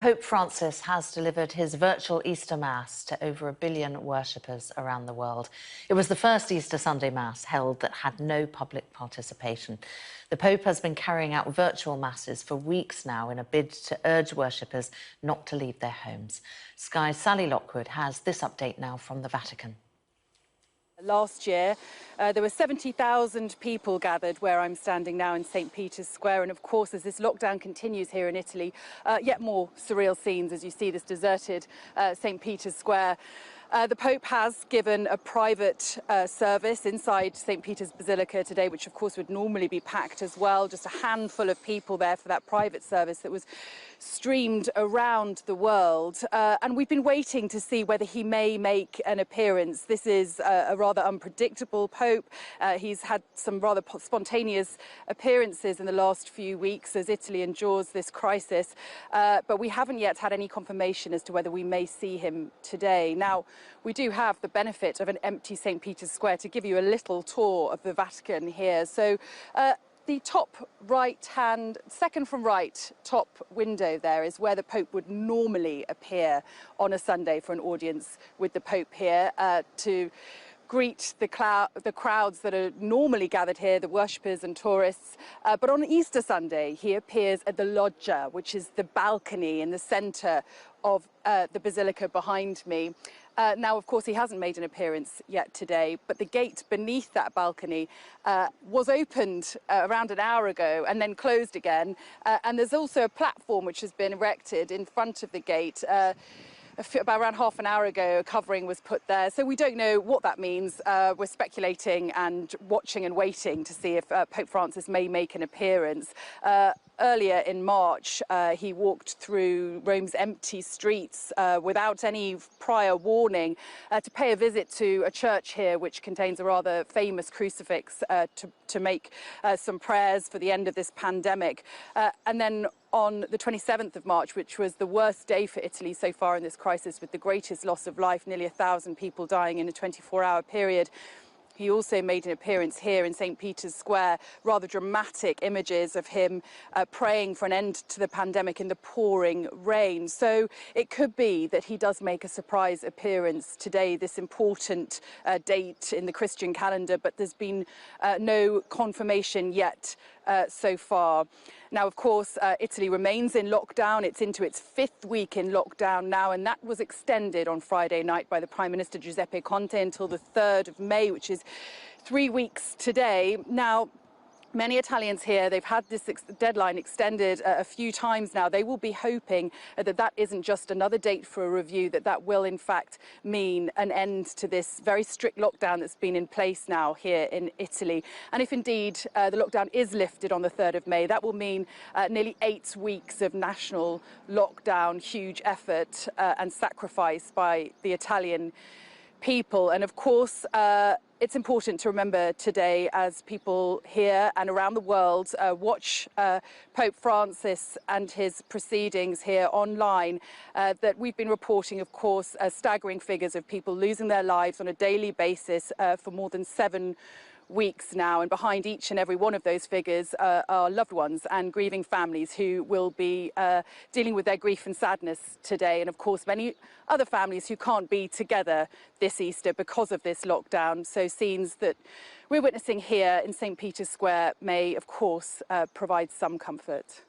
Pope Francis has delivered his virtual Easter Mass to over 1 billion worshippers around the world. It was the first Easter Sunday Mass held that had no public participation. The Pope has been carrying out virtual Masses for weeks now in a bid to urge worshippers not to leave their homes. Sky's Sally Lockwood has this update now from the Vatican. Last year, there were 70,000 people gathered where I'm standing now in St. Peter's Square. And of course, as this lockdown continues here in Italy, yet more surreal scenes as you see this deserted St. Peter's Square. The Pope has given a private service inside St. Peter's Basilica today, which of course would normally be packed as well. Just a handful of people there for that private service that was streamed around the world. And we've been waiting to see whether he may make an appearance. This is a rather unpredictable Pope. He's had some rather spontaneous appearances in the last few weeks as Italy endures this crisis. But we haven't yet had any confirmation as to whether we may see him today. Now, we do have the benefit of an empty St. Peter's Square to give you a little tour of the Vatican here. So the top right-hand, second from right, top window there is where the Pope would normally appear on a Sunday for an audience with the Pope here to greet the crowds that are normally gathered here, the worshippers and tourists. But on Easter Sunday, he appears at the loggia, which is the balcony in the centre of the Basilica behind me. Now, of course, he hasn't made an appearance yet today, but the gate beneath that balcony was opened around an hour ago and then closed again. And there's also a platform which has been erected in front of the gate. About around half an hour ago, a covering was put there. So we don't know what that means. We're speculating and watching and waiting to see if Pope Francis may make an appearance. Earlier in March, he walked through Rome's empty streets without any prior warning to pay a visit to a church here which contains a rather famous crucifix to make some prayers for the end of this pandemic. And then on the 27th of March, which was the worst day for Italy so far in this crisis, with the greatest loss of life, nearly 1,000 people dying in a 24-hour period, he also made an appearance here in St. Peter's Square, rather dramatic images of him praying for an end to the pandemic in the pouring rain. So it could be that he does make a surprise appearance today, this important date in the Christian calendar, but there's been no confirmation yet so far. Now, of course, Italy remains in lockdown. It's into its 5th week in lockdown now, and that was extended on Friday night by the Prime Minister Giuseppe Conte until the 3rd of May, which is 3 weeks today. Now, many Italians here, they've had this deadline extended a few times now. They will be hoping that that isn't just another date for a review, that will in fact mean an end to this very strict lockdown that's been in place now here in Italy. And if indeed the lockdown is lifted on the 3rd of May, that will mean nearly 8 weeks of national lockdown, huge effort and sacrifice by the Italian people. And of course, it's important to remember today, as people here and around the world watch Pope Francis and his proceedings here online, that we've been reporting, of course, staggering figures of people losing their lives on a daily basis for more than 7 weeks now, and behind each and every one of those figures are loved ones and grieving families who will be dealing with their grief and sadness today, and of course many other families who can't be together this Easter because of this lockdown. So scenes that we're witnessing here in St. Peter's Square may of course provide some comfort.